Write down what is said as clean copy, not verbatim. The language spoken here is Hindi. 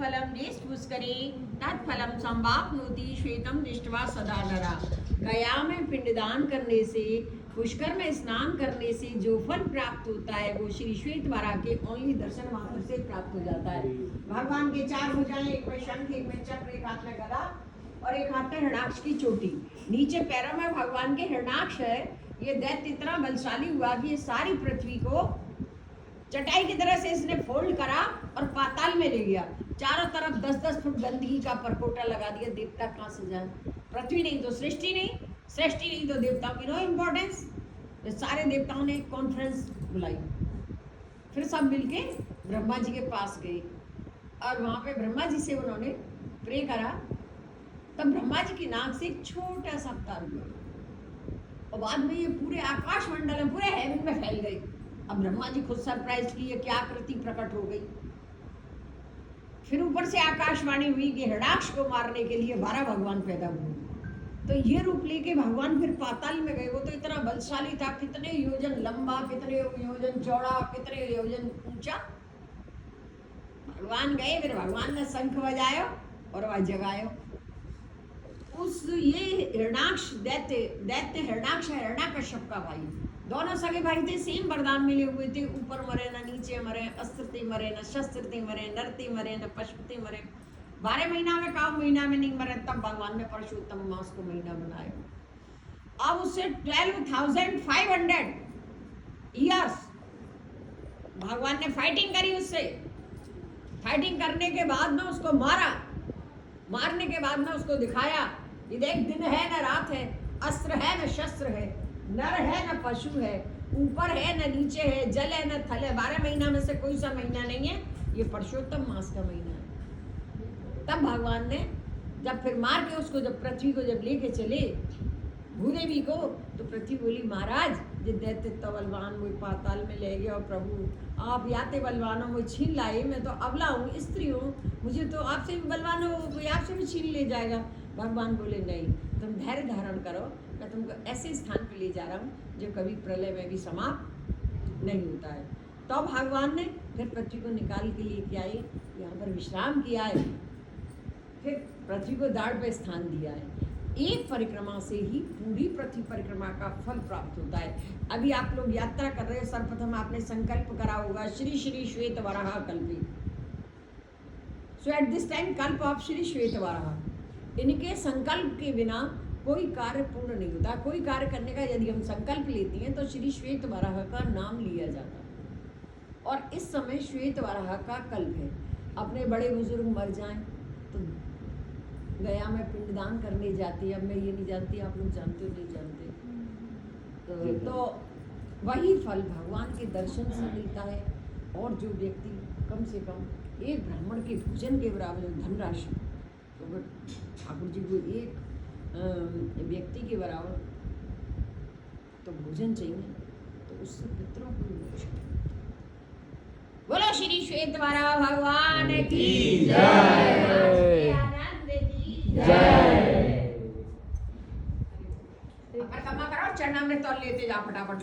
यत्फलं जेष्पुष्करे तत्फलं संवाप्नोति श्वेतं दृष्ट्वा सदा नरा। गया में पिंडदान करने से, पुष्कर में स्नान करने से जो फल प्राप्त होता है वो श्री श्वेत वराह के ओनली दर्शन मात्र से प्राप्त हो जाता है। भगवान के 4 भुजाएं, एक में शंख, एक में चक्र, एक हाथ में गदा और एक हाथ में हृणाक्ष की चोटी। नीचे पैरों में भगवान के हृणाक्ष है। ये दैत्य इतना बलशाली हुआ कि ये सारी पृथ्वी को चटाई की तरह से इसने फोल्ड करा और पाताल में ले गया। चारों तरफ 10-10 फुट गंदगी का परकोटा लगा दिया। देवता कहाँ से जाए? पृथ्वी नहीं तो सृष्टि नहीं, सृष्टि नहीं तो देवताओं की नो इम्पोर्टेंस। तो सारे देवताओं ने एक कॉन्फ्रेंस बुलाई, फिर सब मिलके ब्रह्मा जी के पास गए और वहाँ पे ब्रह्मा जी से उन्होंने प्रे करा। तब ब्रह्मा जी की नाक से एक छोटा सा अवतार हुआ और बाद में ये पूरे आकाश मंडल में, पूरे हेवन में फैल गई। अब ब्रह्मा जी खुद सरप्राइज की ये क्या आकृति प्रकट हो गई। फिर ऊपर से आकाशवाणी हुई कि हृणाक्ष को मारने के लिए 12 भगवान पैदा हुए। तो ये रूप लेके भगवान फिर पाताल में गए। वो तो इतना बलशाली था, कितने योजन लंबा, कितने योजन चौड़ा, कितने योजन ऊंचा। भगवान गए, फिर भगवान ने शंख बजायो और वह जगायो। उस ये हिरणाक्ष दैत्य हिरणाक्ष है हिरण्यकश्यप का भाई। दोनों सगे भाई थे, सेम वरदान मिले हुए थे। ऊपर मरे न नीचे मरे, अस्त्र ते मरे न शस्त्र ते मरे, नर ते मरे न पशु ते मरे। 12 महीना में काऊ महीना में नहीं मरे। तब भगवान ने परशुत्तम मास को महीना बनाया। अब उससे 12,500 ईयर्स भगवान ने फाइटिंग करी उससे। फाइटिंग करने के बाद में उसको मारा। मारने के बाद में उसको दिखाया कि देख, दिन है न रात है, अस्त्र है न शस्त्र है, नर है न पशु है, ऊपर है न नीचे है, जल है न थल है। 12 महीना में से कोई सा महीना नहीं है, ये परशुत्तम मास का महीना है। तब भगवान ने जब फिर मार के उसको जब पृथ्वी को जब लेके चले भूदेवी को, तो पृथ्वी बोली, महाराज ये दैत्य तो बलवान मुझे पाताल में ले गया और प्रभु आप याते बलवान हो, मुझे छीन लाए। मैं तो अबला हूँ, स्त्री हूँ, मुझे तो आपसे भी बलवान हो, कोई आपसे भी छीन ले जाएगा। भगवान बोले नहीं, तुम धैर्य धारण करो, मैं तुमको ऐसे स्थान पे ले जा रहा हूँ जो कभी प्रलय में भी समाप्त नहीं होता है। तो भगवान ने फिर पृथ्वी को निकाल के लिए क्या है, यहाँ पर विश्राम किया है, फिर पृथ्वी को दाढ़ पे स्थान दिया है। एक परिक्रमा से ही पूरी पृथ्वी परिक्रमा का फल प्राप्त होता है। अभी आप लोग यात्रा कर रहे हैं, सर्वप्रथम आपने संकल्प करा होगा श्री श्री श्वेत वराह कल्पे। सो एट दिस टाइम कल्प ऑफ श्री श्वेत वराह, इनके संकल्प के बिना कोई कार्य पूर्ण नहीं होता। कोई कार्य करने का यदि हम संकल्प लेते हैं तो श्री श्वेत वराह का नाम लिया जाता है। और इस समय श्वेत वराह का कल्प है। अपने बड़े बुजुर्ग मर जाएं तो गया में पिंडदान करने जाती है। अब मैं ये नहीं जानती, आप लोग जानते हो नहीं जानते, तो वही फल भगवान के दर्शन से मिलता है। और जो व्यक्ति कम से कम एक ब्राह्मण के भोजन के बराबर धनराशि, तो अगर ठाकुर जी को एक व्यक्ति के बराबर तो भोजन चाहिए, तो उससे पितरों को मोक्ष। बोलो श्री श्वेत वराह भगवान की जय। जय। परिक्रमा करो, चरणामृत तौल लेते जाओ फटाफट।